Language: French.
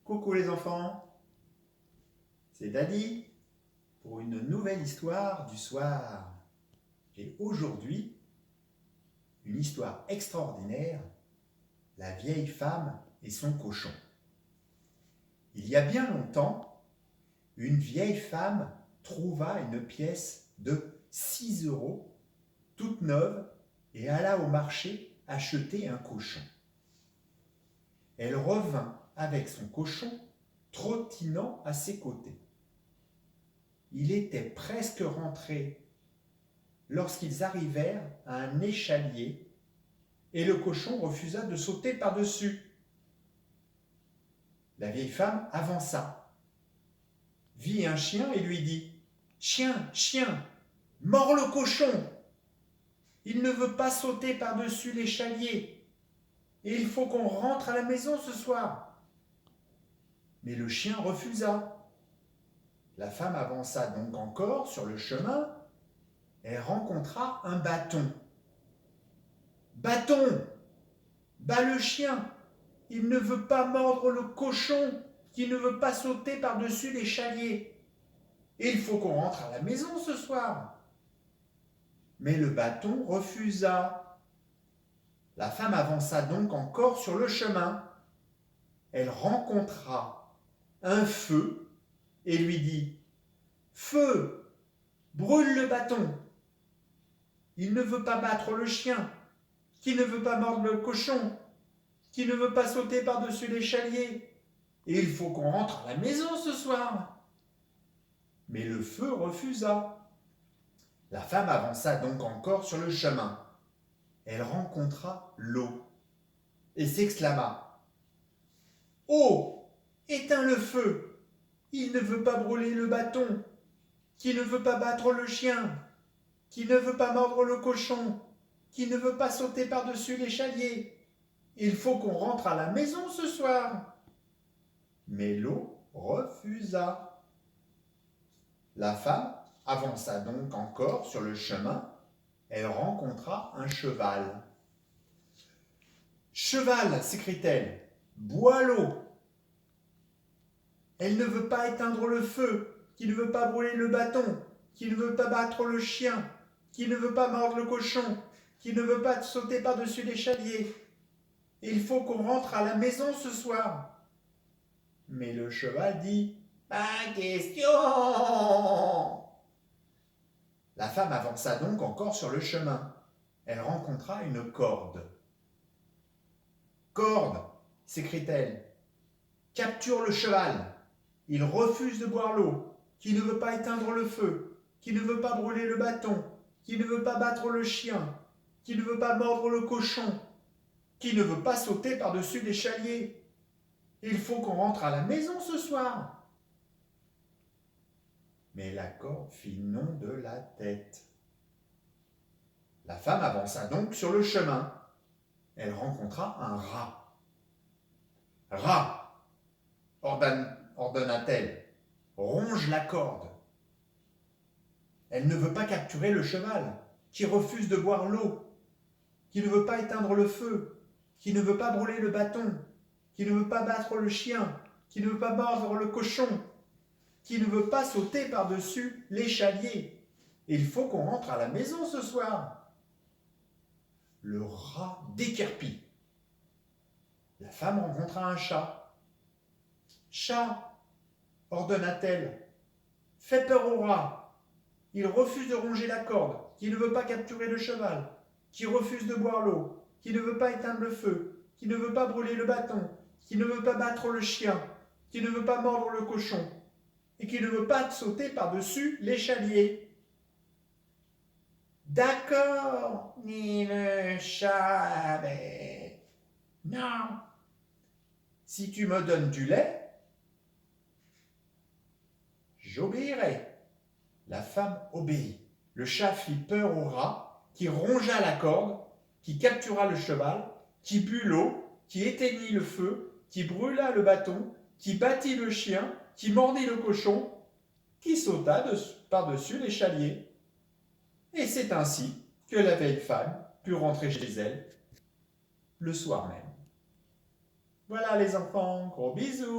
Coucou les enfants, c'est Daddy pour une nouvelle histoire du soir. Et aujourd'hui, une histoire extraordinaire, la vieille femme et son cochon. Il y a bien longtemps, une vieille femme trouva une pièce de 6 euros, toute neuve, et alla au marché acheter un cochon. Elle revint avec son cochon trottinant à ses côtés. Il était presque rentré lorsqu'ils arrivèrent à un échalier et le cochon refusa de sauter par-dessus. La vieille femme avança, vit un chien et lui dit « Chien, chien, mords le cochon! Il ne veut pas sauter par-dessus l'échalier et il faut qu'on rentre à la maison ce soir. » Mais le chien refusa. La femme avança donc encore sur le chemin. Elle rencontra un bâton. « Bâton, bats le chien, il ne veut pas mordre le cochon qui ne veut pas sauter par-dessus l'échalier. Il faut qu'on rentre à la maison ce soir. » Mais le bâton refusa. La femme avança donc encore sur le chemin. Elle rencontra un feu et lui dit « Feu, brûle le bâton. Il ne veut pas battre le chien, qui ne veut pas mordre le cochon, qui ne veut pas sauter par-dessus l'échalier. Et il faut qu'on rentre à la maison ce soir. » Mais le feu refusa. La femme avança donc encore sur le chemin. Elle rencontra l'eau et s'exclama « Oh, éteins le feu! Il ne veut pas brûler le bâton, qui ne veut pas battre le chien, qui ne veut pas mordre le cochon, qui ne veut pas sauter par-dessus l'échalier. Il faut qu'on rentre à la maison ce soir. » Mais l'eau refusa. La femme avança donc encore sur le chemin. Elle rencontra un cheval. « Cheval, s'écrie-t-elle, bois l'eau. Elle ne veut pas éteindre le feu, qui ne veut pas brûler le bâton, qui ne veut pas battre le chien, qui ne veut pas mordre le cochon, qui ne veut pas sauter par-dessus l'échalier. Il faut qu'on rentre à la maison ce soir. » Mais le cheval dit « Pas question !» La femme avança donc encore sur le chemin. Elle rencontra une corde. « Corde, s'écrie-t-elle, capture le cheval. Il refuse de boire l'eau, qui ne veut pas éteindre le feu, qui ne veut pas brûler le bâton, qui ne veut pas battre le chien, qui ne veut pas mordre le cochon, qui ne veut pas sauter par-dessus l'échalier. Il faut qu'on rentre à la maison ce soir. » Mais la corde fit non de la tête. La femme avança donc sur le chemin. Elle rencontra un rat. « Rat, ordonna-t-elle, ronge la corde. » Elle ne veut pas capturer le cheval, qui refuse de boire l'eau, qui ne veut pas éteindre le feu, qui ne veut pas brûler le bâton, qui ne veut pas battre le chien, qui ne veut pas mordre le cochon, qui ne veut pas sauter par-dessus l'échalier. Il faut qu'on rentre à la maison ce soir. Le rat déguerpit. La femme rencontra un chat. « Chat, ordonna-t-elle, fais peur au rat. Il refuse de ronger la corde, qui ne veut pas capturer le cheval, qui refuse de boire l'eau, qui ne veut pas éteindre le feu, qui ne veut pas brûler le bâton, qui ne veut pas battre le chien, qui ne veut pas mordre le cochon, et qui ne veut pas sauter par-dessus l'échalier. » « D'accord, dit le chat, mais non. Si tu me donnes du lait, j'obéirai. » La femme obéit. Le chat fit peur au rat, qui rongea la corde, qui captura le cheval, qui but l'eau, qui éteignit le feu, qui brûla le bâton, qui battit le chien, qui mordit le cochon, qui sauta par-dessus l'échalier. Et c'est ainsi que la vieille femme put rentrer chez elle le soir même. Voilà les enfants, gros bisous.